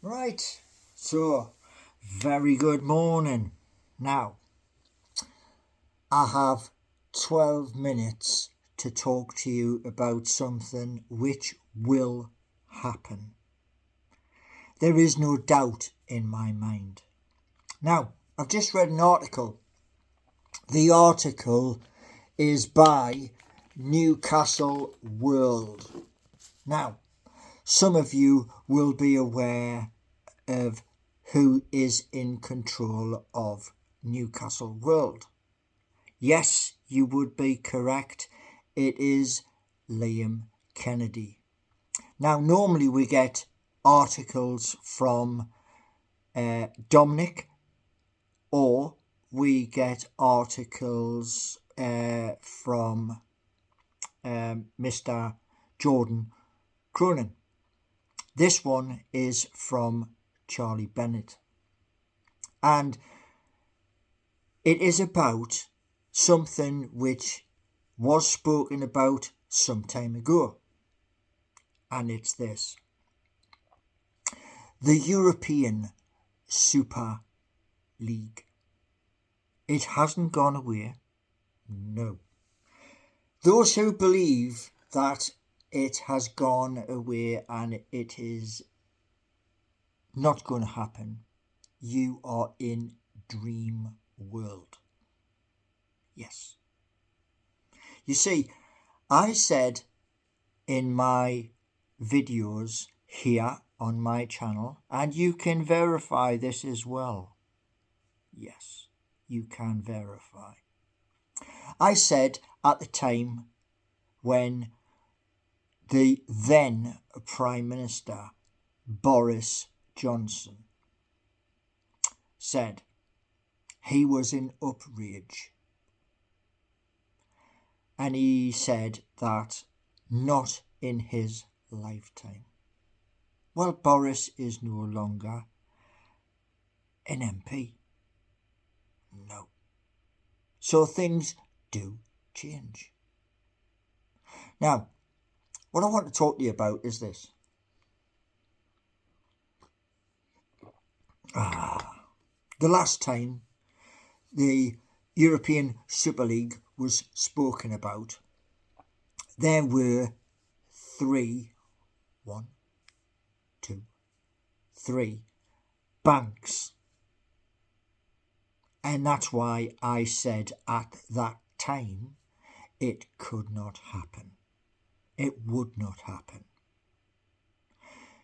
Right, so very good morning. Now, I have 12 minutes to talk to you about something which will happen. There is no doubt in my mind. Now, I've just read an article. The article is by Newcastle World. Now, some of you will be aware of who is in control of Newcastle World. Yes, you would be correct. It is Liam Kennedy. Now, normally we get articles from Dominic, or we get articles from Mr. Jordan Cronin. This one is from Charlie Bennett, and it is about something which was spoken about some time ago, and it's this: the European Super League. It hasn't gone away. No. Those who believe that it has gone away and it is not going to happen, you are in dream world. Yes. You see, I said in my videos here on my channel, and you can verify this as well. Yes, you can verify. I said at the time when the then Prime Minister Boris Johnson said he was in outrage, and he said that not in his lifetime. Well, Boris is no longer an MP. No. So things do change. Now, what I want to talk to you about is this. The last time the European Super League was spoken about, there were three banks. And that's why I said at that time it could not happen. It would not happen.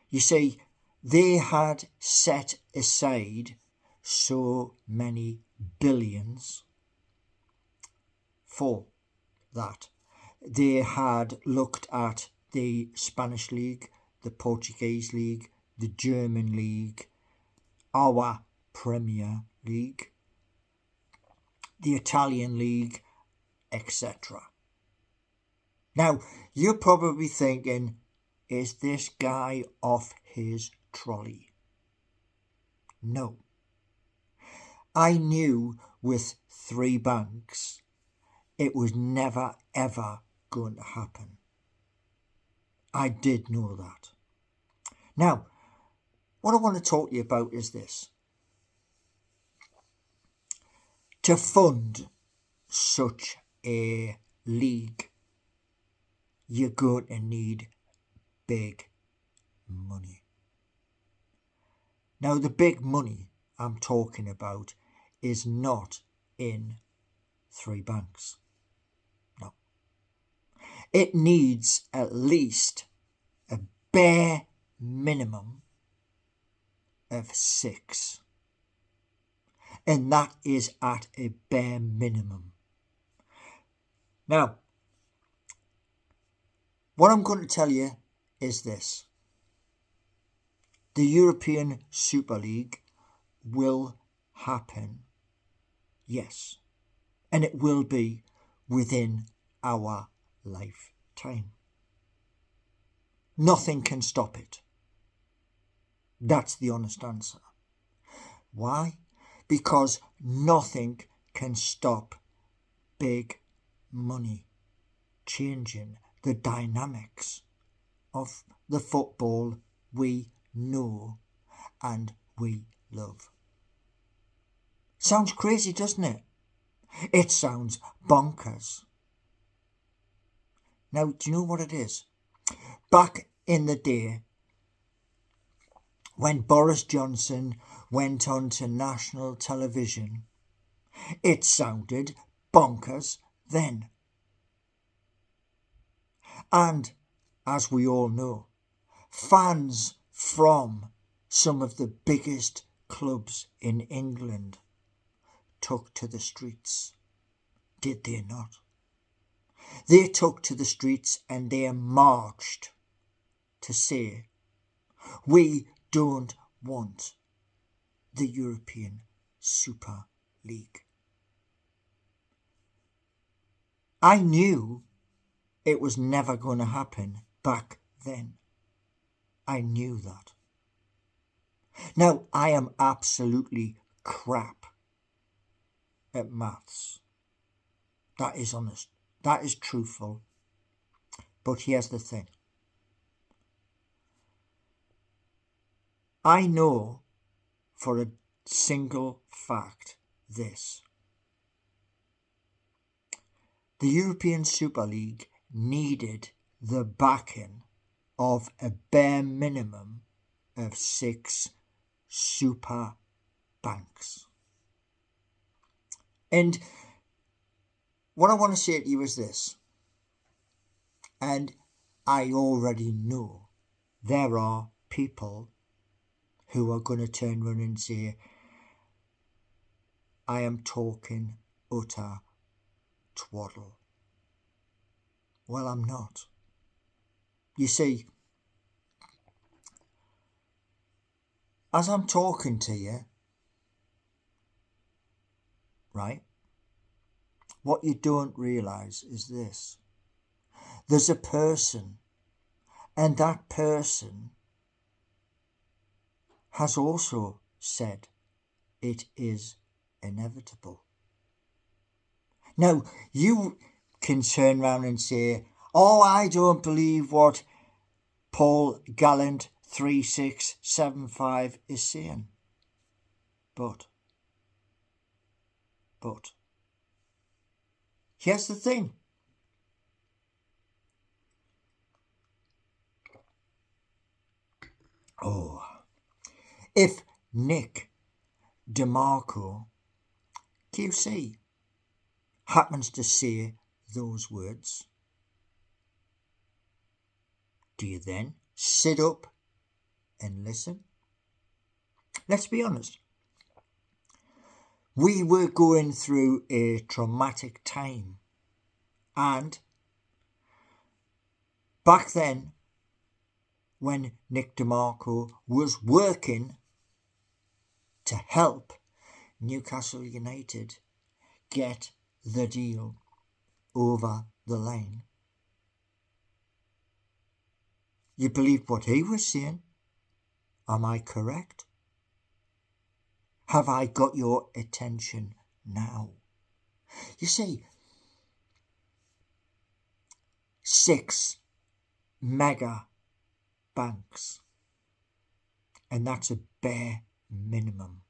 You see, they had set aside so many billions for that. They had looked at the Spanish League, the Portuguese League, the German League, our Premier League, the Italian League, etc. Now, you're probably thinking, is this guy off his trolley? No. I knew with three banks it was never ever going to happen. I did know that. Now, what I want to talk to you about is this. To fund such a league, you're going to need big money. Now, the big money I'm talking about is not in three banks. No. It needs at least a bare minimum of 6. And that is at a bare minimum. Now, what I'm going to tell you is this. The European Super League will happen, yes, and it will be within our lifetime. Nothing can stop it. That's the honest answer. Why? Because nothing can stop big money changing the dynamics of the football we know and we love. Sounds crazy, doesn't it? It sounds bonkers. Now, do you know what it is? Back in the day, when Boris Johnson went on to national television, it sounded bonkers then. And, as we all know, fans from some of the biggest clubs in England took to the streets. Did they not? They took to the streets and they marched to say, we don't want the European Super League. I knew it was never going to happen back then. I knew that. Now, I am absolutely crap at maths. That is honest. That is truthful. But here's the thing. I know for a single fact this. The European Super League needed the backing of a bare minimum of 6 super banks. And what I want to say to you is this, and I already know there are people who are going to turn around and say, I am talking utter twaddle. Well, I'm not. You see, as I'm talking to you, right, what you don't realise is this. There's a person, and that person has also said it is inevitable. Now, you can turn around and say, oh, I don't believe what Paul Gallant 3675 is saying. But, here's the thing. Oh, if Nickdemarco QC happens to say those words, do you then sit up and listen? Let's be honest. We were going through a traumatic time, and back then, when Nickdemarco was working to help Newcastle United get the deal over the line, you believed what he was saying? Am I correct? Have I got your attention now? You see, 6 mega banks, and that's a bare minimum.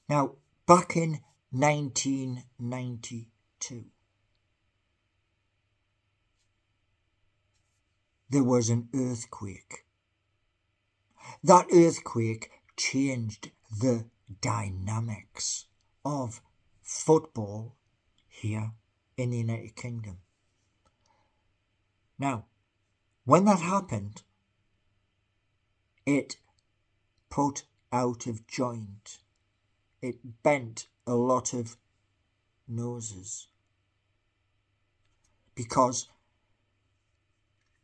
Now, back in 1992, there was an earthquake. That earthquake changed the dynamics of football here in the United Kingdom. Now, when that happened, it put out of joint. It bent a lot of noses, because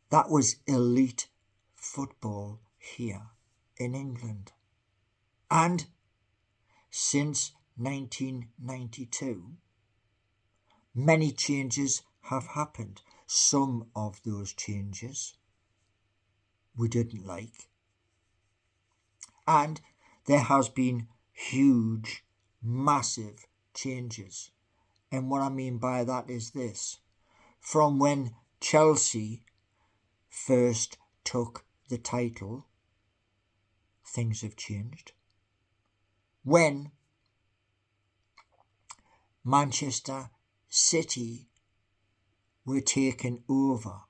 that was elite football here in England. And since 1992, many changes have happened. Some of those changes we didn't like. And there has been huge, massive changes. And what I mean by that is this. From when Chelsea first took the title, things have changed. When Manchester City were taken over,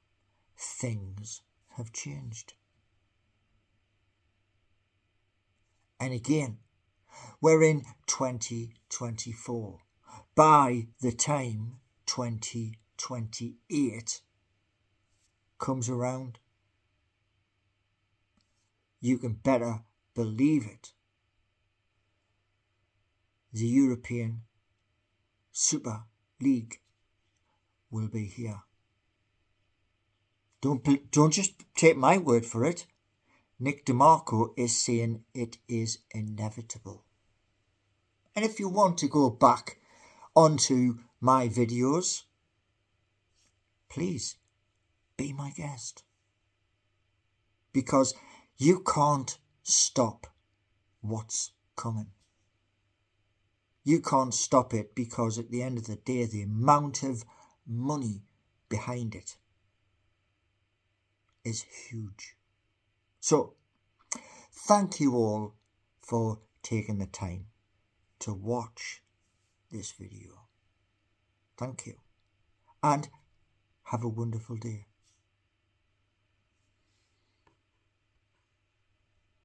things have changed. And again, we're in 2024. By the time 2028 comes around, you can better believe it, the European Super League will be here. Don't just take my word for it. Nickdemarco is saying it is inevitable. And if you want to go back onto my videos, please be my guest. Because you can't stop what's coming. You can't stop it because at the end of the day, the amount of money behind it is huge. So, thank you all for taking the time to watch this video. Thank you. And have a wonderful day.